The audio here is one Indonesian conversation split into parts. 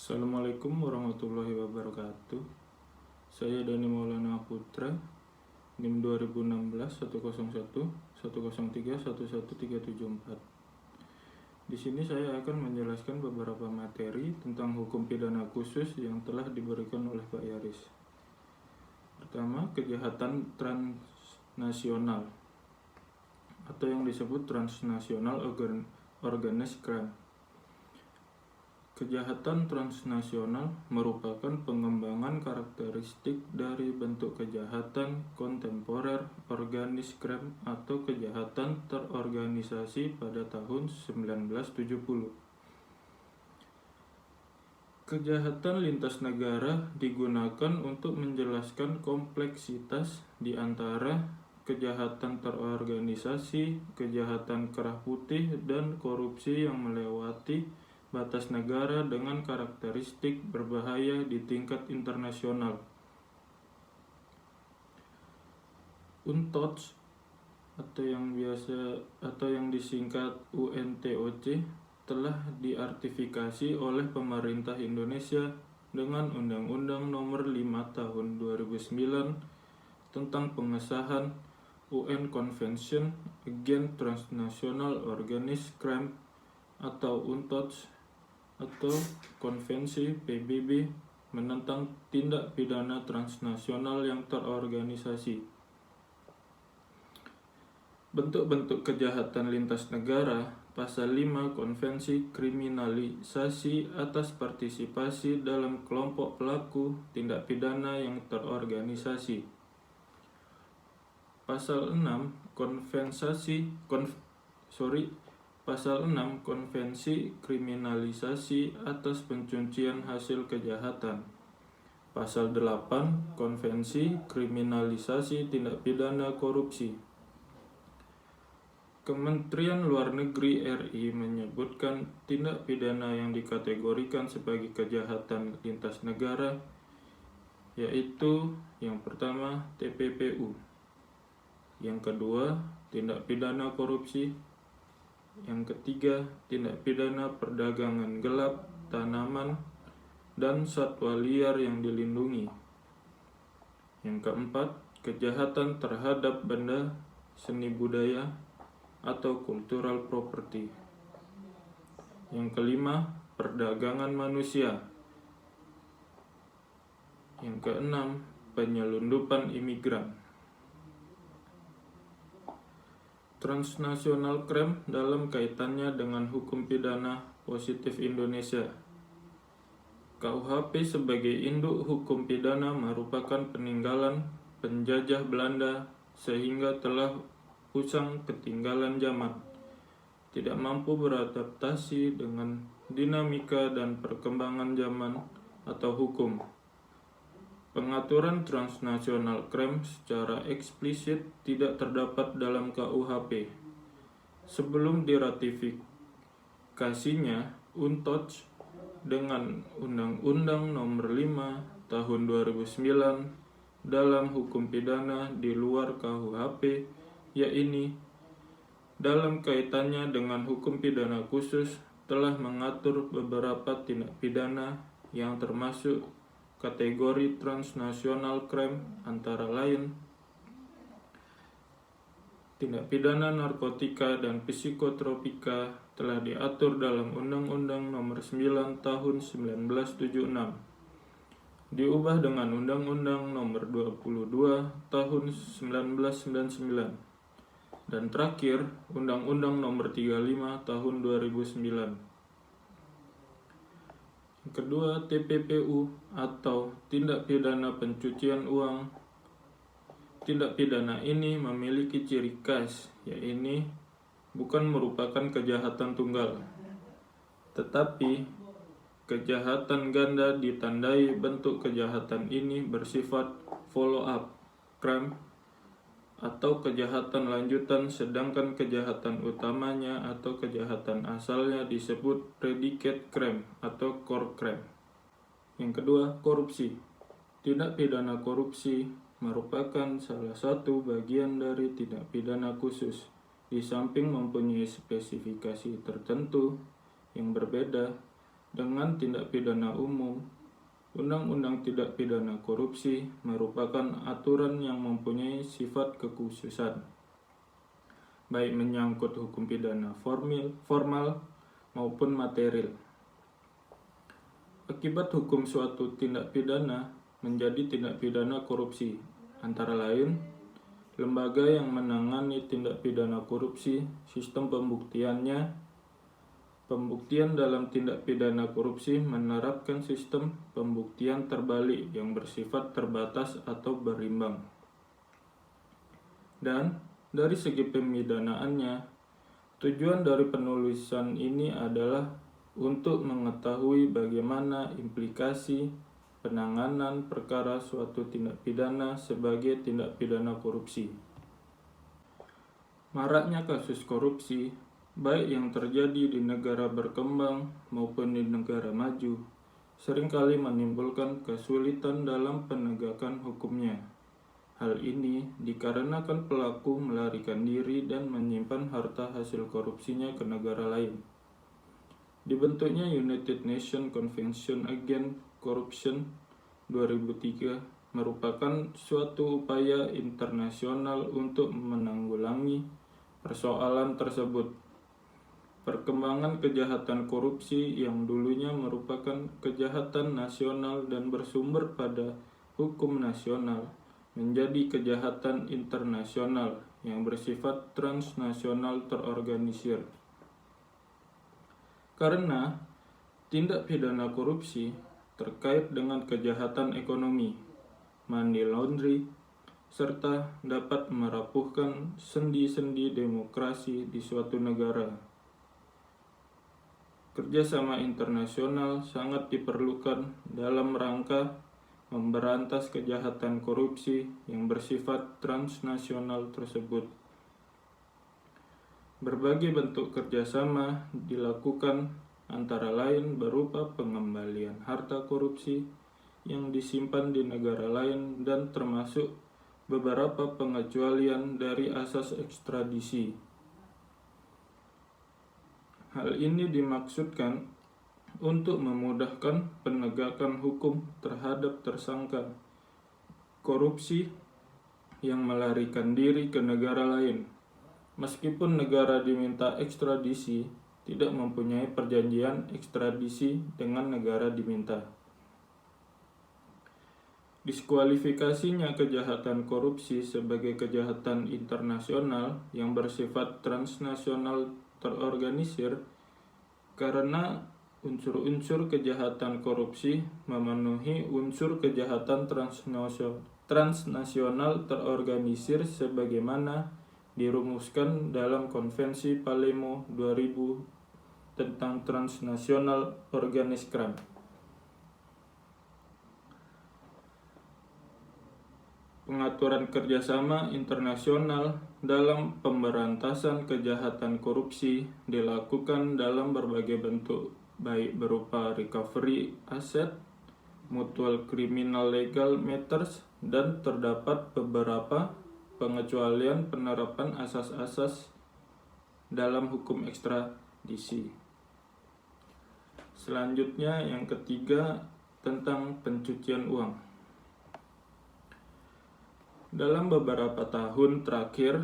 Assalamualaikum warahmatullahi wabarakatuh. Saya Dani Maulana Putra, NIM 2016 101 103 11374. Di sini saya akan menjelaskan beberapa materi tentang hukum pidana khusus yang telah diberikan oleh Pak Yaris. Pertama, kejahatan transnasional atau yang disebut transnational organized crime. Kejahatan transnasional merupakan pengembangan karakteristik dari bentuk kejahatan kontemporer organized crime atau kejahatan terorganisasi pada tahun 1970. Kejahatan lintas negara digunakan untuk menjelaskan kompleksitas di antara kejahatan terorganisasi, kejahatan kerah putih, dan korupsi yang melewati batas negara dengan karakteristik berbahaya di tingkat internasional. UNTOC atau yang disingkat UNTOC telah diartifikasi oleh pemerintah Indonesia dengan Undang-Undang Nomor 5 Tahun 2009 tentang pengesahan UN Convention Against Transnational Organized Crime atau UNTOC atau Konvensi PBB menentang tindak pidana transnasional yang terorganisasi. Bentuk-bentuk kejahatan lintas negara, Pasal 5 Konvensi kriminalisasi atas partisipasi dalam kelompok pelaku tindak pidana yang terorganisasi. Pasal 6 Pasal 6 Konvensi kriminalisasi atas pencucian hasil kejahatan. Pasal 8 Konvensi kriminalisasi tindak pidana korupsi. Kementerian Luar Negeri RI menyebutkan tindak pidana yang dikategorikan sebagai kejahatan lintas negara, yaitu yang pertama TPPU, yang kedua tindak pidana korupsi, yang ketiga, tindak pidana perdagangan gelap, tanaman, dan satwa liar yang dilindungi. Yang keempat, kejahatan terhadap benda, seni budaya, atau cultural property. Yang kelima, perdagangan manusia. Yang keenam, penyelundupan imigran. Transnational crime dalam kaitannya dengan hukum pidana positif Indonesia. KUHP sebagai induk hukum pidana merupakan peninggalan penjajah Belanda sehingga telah usang ketinggalan zaman, tidak mampu beradaptasi dengan dinamika dan perkembangan zaman atau hukum. Pengaturan transnational crime secara eksplisit tidak terdapat dalam KUHP. Sebelum diratifikasinya UNTOC dengan Undang-Undang Nomor 5 Tahun 2009 dalam hukum pidana di luar KUHP, yaitu dalam kaitannya dengan hukum pidana khusus telah mengatur beberapa tindak pidana yang termasuk kategori transnational crime, antara lain tindak pidana narkotika dan psikotropika telah diatur dalam Undang-Undang Nomor 9 Tahun 1976, diubah dengan Undang-Undang Nomor 22 Tahun 1999, dan terakhir Undang-Undang Nomor 35 Tahun 2009. Kedua, TPPU atau tindak pidana pencucian uang. Tindak pidana ini memiliki ciri khas, yaitu bukan merupakan kejahatan tunggal, tetapi kejahatan ganda ditandai bentuk kejahatan ini bersifat follow-up crime atau kejahatan lanjutan, sedangkan kejahatan utamanya atau kejahatan asalnya disebut predicate crime atau core crime. Yang kedua, korupsi. Tindak pidana korupsi merupakan salah satu bagian dari tindak pidana khusus. Di samping mempunyai spesifikasi tertentu yang berbeda, dengan tindak pidana umum. Undang-undang tindak pidana korupsi merupakan aturan yang mempunyai sifat kekhususan, baik menyangkut hukum pidana formal maupun material. Akibat hukum suatu tindak pidana menjadi tindak pidana korupsi, antara lain, lembaga yang menangani tindak pidana korupsi, sistem pembuktian dalam tindak pidana korupsi menerapkan sistem pembuktian terbalik yang bersifat terbatas atau berimbang. Dan dari segi pemidanaannya, tujuan dari penulisan ini adalah untuk mengetahui bagaimana implikasi penanganan perkara suatu tindak pidana sebagai tindak pidana korupsi. Maraknya kasus korupsi, baik yang terjadi di negara berkembang maupun di negara maju, seringkali menimbulkan kesulitan dalam penegakan hukumnya. Hal ini dikarenakan pelaku melarikan diri dan menyimpan harta hasil korupsinya ke negara lain. Dibentuknya United Nations Convention Against Corruption 2003 merupakan suatu upaya internasional untuk menanggulangi persoalan tersebut. Perkembangan kejahatan korupsi yang dulunya merupakan kejahatan nasional dan bersumber pada hukum nasional menjadi kejahatan internasional yang bersifat transnasional terorganisir. Karena tindak pidana korupsi terkait dengan kejahatan ekonomi, money laundering, serta dapat merapuhkan sendi-sendi demokrasi di suatu negara. Kerjasama internasional sangat diperlukan dalam rangka memberantas kejahatan korupsi yang bersifat transnasional tersebut. Berbagai bentuk kerjasama dilakukan antara lain berupa pengembalian harta korupsi yang disimpan di negara lain dan termasuk beberapa pengecualian dari asas ekstradisi. Hal ini dimaksudkan untuk memudahkan penegakan hukum terhadap tersangka korupsi yang melarikan diri ke negara lain, meskipun negara diminta ekstradisi tidak mempunyai perjanjian ekstradisi dengan negara diminta. Diskualifikasinya kejahatan korupsi sebagai kejahatan internasional yang bersifat transnasional terorganisir karena unsur-unsur kejahatan korupsi memenuhi unsur kejahatan transnasional terorganisir sebagaimana dirumuskan dalam Konvensi Palermo 2000 tentang Transnational Organized Crime. Pengaturan kerjasama internasional dalam pemberantasan kejahatan korupsi dilakukan dalam berbagai bentuk, baik berupa recovery aset, mutual criminal legal matters, dan terdapat beberapa pengecualian penerapan asas-asas dalam hukum ekstradisi. Selanjutnya yang ketiga tentang pencucian uang. Dalam beberapa tahun terakhir,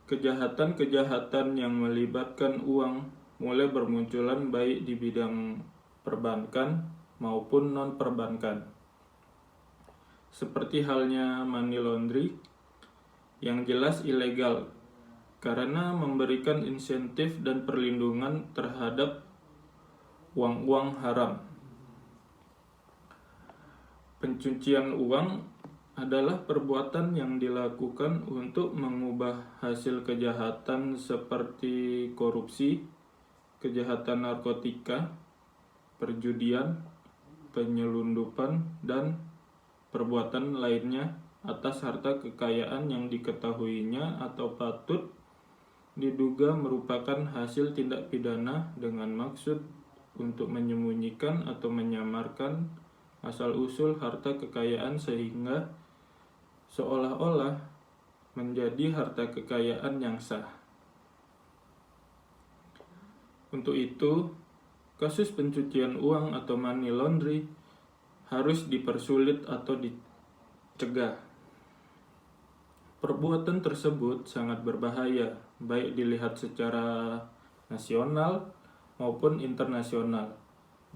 kejahatan-kejahatan yang melibatkan uang mulai bermunculan baik di bidang perbankan maupun non-perbankan. Seperti halnya money laundering yang jelas ilegal karena memberikan insentif dan perlindungan terhadap uang-uang haram. Pencucian uang adalah perbuatan yang dilakukan untuk mengubah hasil kejahatan seperti korupsi, kejahatan narkotika, perjudian, penyelundupan, dan perbuatan lainnya atas harta kekayaan yang diketahuinya atau patut diduga merupakan hasil tindak pidana dengan maksud untuk menyembunyikan atau menyamarkan asal-usul harta kekayaan sehingga seolah-olah menjadi harta kekayaan yang sah. Untuk itu, kasus pencucian uang atau money laundry harus dipersulit atau dicegah. Perbuatan tersebut sangat berbahaya, baik dilihat secara nasional maupun internasional,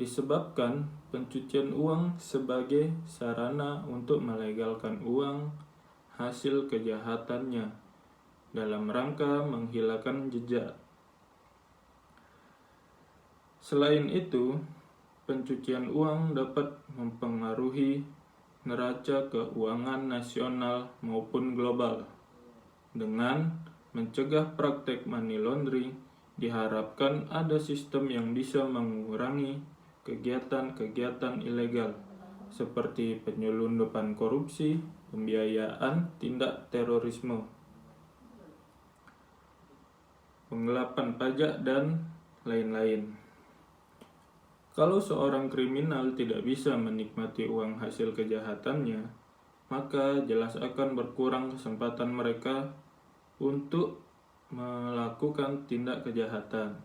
disebabkan pencucian uang sebagai sarana untuk melegalkan uang hasil kejahatannya dalam rangka menghilangkan jejak. Selain itu, pencucian uang dapat mempengaruhi neraca keuangan nasional maupun global. Dengan mencegah praktek money laundering, diharapkan ada sistem yang bisa mengurangi kegiatan-kegiatan ilegal seperti penyelundupan korupsi, pembiayaan tindak terorisme, penggelapan pajak, dan lain-lain. Kalau seorang kriminal tidak bisa menikmati uang hasil kejahatannya, maka jelas akan berkurang kesempatan mereka untuk melakukan tindak kejahatan.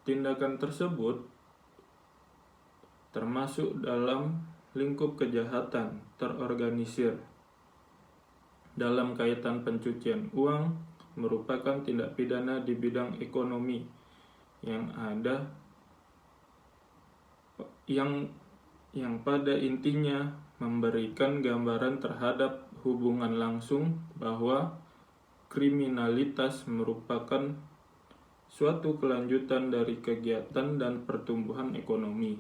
Tindakan tersebut termasuk dalam lingkup kejahatan terorganisir. Dalam kaitan pencucian uang merupakan tindak pidana di bidang ekonomi yang pada intinya memberikan gambaran terhadap hubungan langsung bahwa kriminalitas merupakan suatu kelanjutan dari kegiatan dan pertumbuhan ekonomi.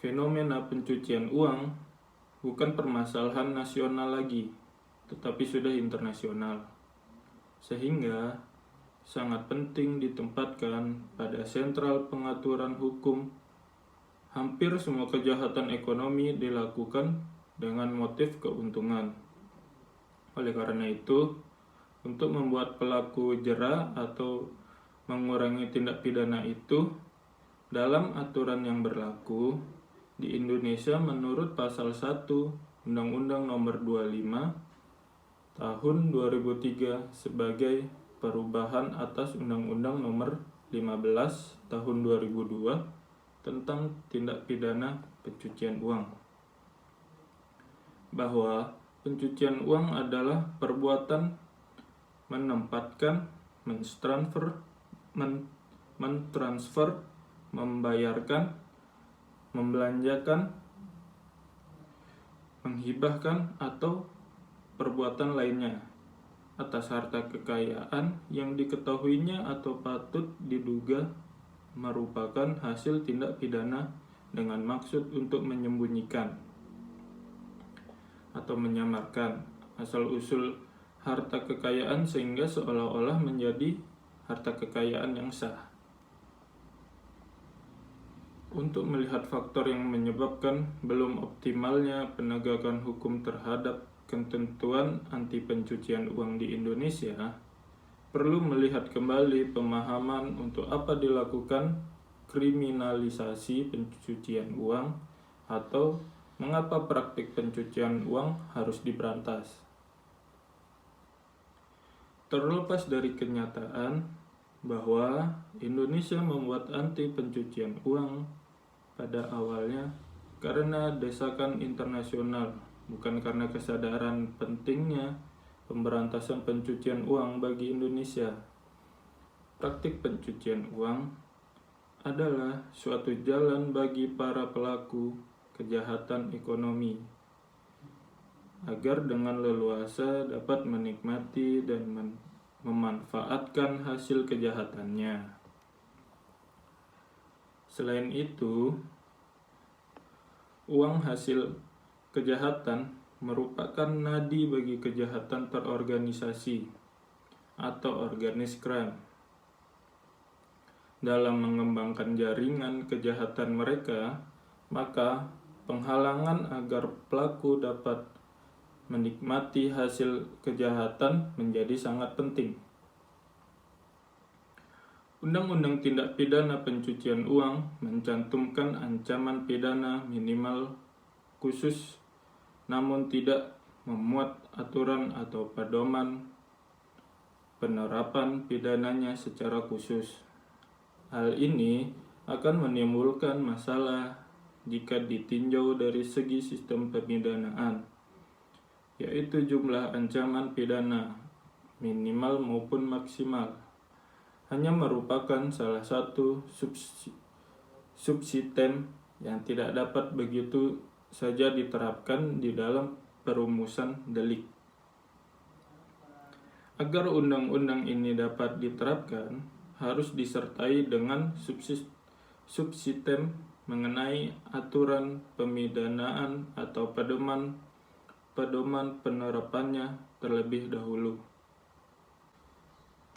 Fenomena pencucian uang bukan permasalahan nasional lagi, tetapi sudah internasional, sehingga sangat penting ditempatkan pada sentral pengaturan hukum. Hampir semua kejahatan ekonomi dilakukan dengan motif keuntungan. Oleh karena itu, untuk membuat pelaku jera atau mengurangi tindak pidana itu, dalam aturan yang berlaku di Indonesia menurut pasal 1 Undang-Undang Nomor 25 Tahun 2003 sebagai perubahan atas Undang-Undang Nomor 15 Tahun 2002 tentang tindak pidana pencucian uang, bahwa pencucian uang adalah perbuatan menempatkan, mentransfer, membayarkan, membelanjakan, menghibahkan, atau perbuatan lainnya atas harta kekayaan yang diketahuinya atau patut diduga merupakan hasil tindak pidana dengan maksud untuk menyembunyikan atau menyamarkan asal-usul harta kekayaan sehingga seolah-olah menjadi harta kekayaan yang sah. Untuk melihat faktor yang menyebabkan belum optimalnya penegakan hukum terhadap ketentuan anti pencucian uang di Indonesia, perlu melihat kembali pemahaman untuk apa dilakukan kriminalisasi pencucian uang atau mengapa praktik pencucian uang harus diberantas. Terlepas dari kenyataan bahwa Indonesia membuat anti pencucian uang pada awalnya karena desakan internasional, bukan karena kesadaran pentingnya pemberantasan pencucian uang bagi Indonesia. Praktik pencucian uang adalah suatu jalan bagi para pelaku kejahatan ekonomi agar dengan leluasa dapat menikmati dan memanfaatkan hasil kejahatannya. Selain itu, uang hasil kejahatan merupakan nadi bagi kejahatan terorganisasi atau organized crime. Dalam mengembangkan jaringan kejahatan mereka, maka penghalangan agar pelaku dapat menikmati hasil kejahatan menjadi sangat penting. Undang-Undang Tindak Pidana Pencucian Uang mencantumkan ancaman pidana minimal khusus, namun tidak memuat aturan atau pedoman penerapan pidananya secara khusus. Hal ini akan menimbulkan masalah jika ditinjau dari segi sistem pemidanaan, yaitu jumlah ancaman pidana, minimal maupun maksimal, hanya merupakan salah satu subsistem yang tidak dapat begitu saja diterapkan di dalam perumusan delik. Agar undang-undang ini dapat diterapkan, harus disertai dengan subsistem mengenai aturan pemidanaan atau pedoman penerapannya terlebih dahulu.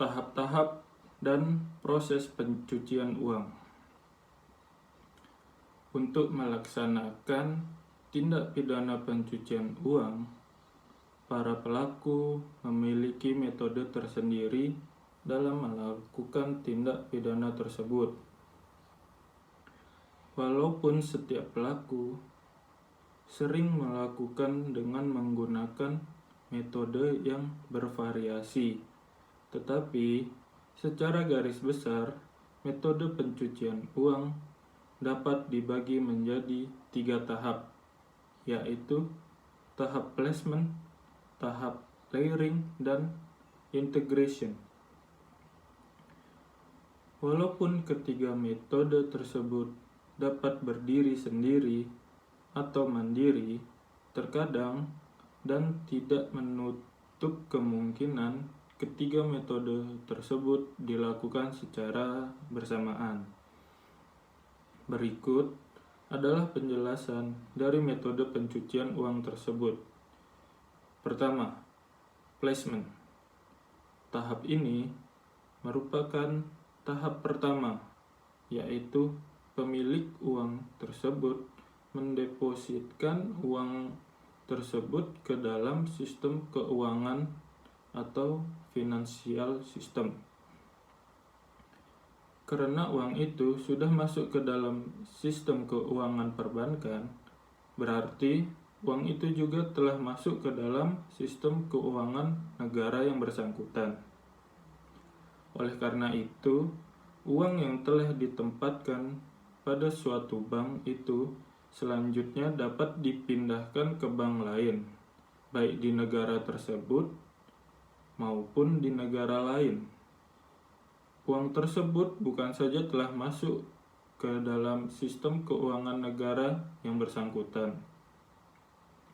Tahap-tahap dan proses pencucian uang. Untuk melaksanakan tindak pidana pencucian uang, para pelaku memiliki metode tersendiri dalam melakukan tindak pidana tersebut. Walaupun setiap pelaku sering melakukan dengan menggunakan metode yang bervariasi, tetapi secara garis besar, metode pencucian uang dapat dibagi menjadi 3 tahap, yaitu tahap placement, tahap layering, dan integration. Walaupun ketiga metode tersebut dapat berdiri sendiri atau mandiri, terkadang dan tidak menutup kemungkinan ketiga metode tersebut dilakukan secara bersamaan. Berikut adalah penjelasan dari metode pencucian uang tersebut. Pertama, placement. Tahap ini merupakan tahap pertama, yaitu pemilik uang tersebut mendepositkan uang tersebut ke dalam sistem keuangan atau financial system. Karena uang itu sudah masuk ke dalam sistem keuangan perbankan, berarti uang itu juga telah masuk ke dalam sistem keuangan negara yang bersangkutan. Oleh karena itu, uang yang telah ditempatkan pada suatu bank itu selanjutnya dapat dipindahkan ke bank lain, baik di negara tersebut maupun di negara lain. Uang tersebut bukan saja telah masuk ke dalam sistem keuangan negara yang bersangkutan,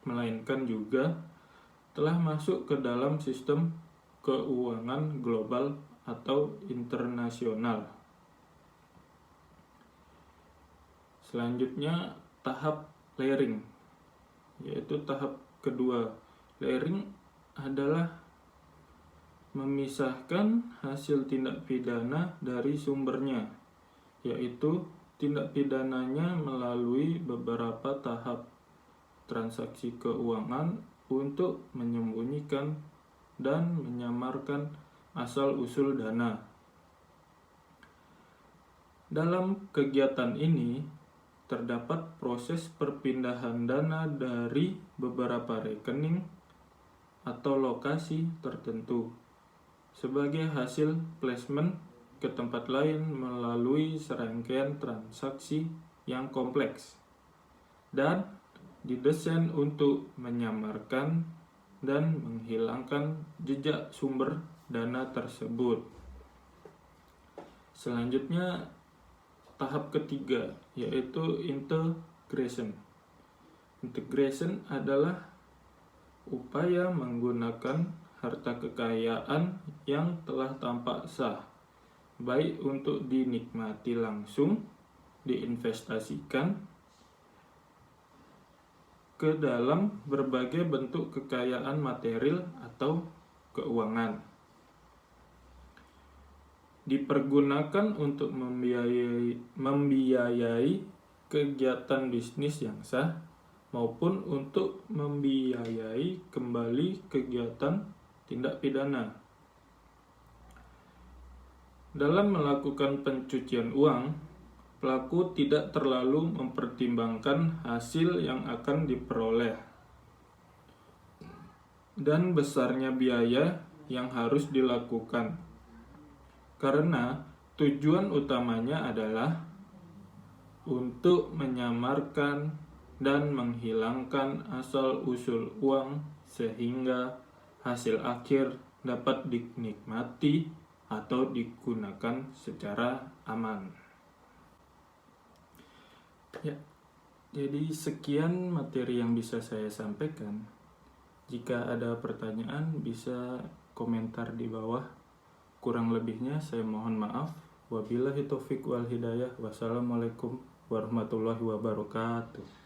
melainkan juga telah masuk ke dalam sistem keuangan global atau internasional. Selanjutnya tahap layering, yaitu tahap kedua. Layering adalah memisahkan hasil tindak pidana dari sumbernya, yaitu tindak pidananya melalui beberapa tahap transaksi keuangan untuk menyembunyikan dan menyamarkan asal-usul dana. Dalam kegiatan ini, terdapat proses perpindahan dana dari beberapa rekening atau lokasi tertentu sebagai hasil placement ke tempat lain melalui serangkaian transaksi yang kompleks dan didesain untuk menyamarkan dan menghilangkan jejak sumber dana tersebut. Selanjutnya tahap ketiga, yaitu integration. Integration adalah upaya menggunakan harta kekayaan yang telah tampak sah, baik untuk dinikmati langsung, diinvestasikan ke dalam berbagai bentuk kekayaan material atau keuangan, dipergunakan untuk membiayai kegiatan bisnis yang sah maupun untuk membiayai kembali kegiatan tindak pidana. Dalam melakukan pencucian uang, pelaku tidak terlalu mempertimbangkan hasil yang akan diperoleh dan besarnya biaya yang harus dilakukan, karena tujuan utamanya adalah untuk menyamarkan dan menghilangkan asal-usul uang sehingga hasil akhir dapat dinikmati atau digunakan secara aman. Ya, jadi sekian materi yang bisa saya sampaikan. Jika ada pertanyaan bisa komentar di bawah. Kurang lebihnya saya mohon maaf. Wabillahi taufiq wal hidayah. Wassalamualaikum warahmatullahi wabarakatuh.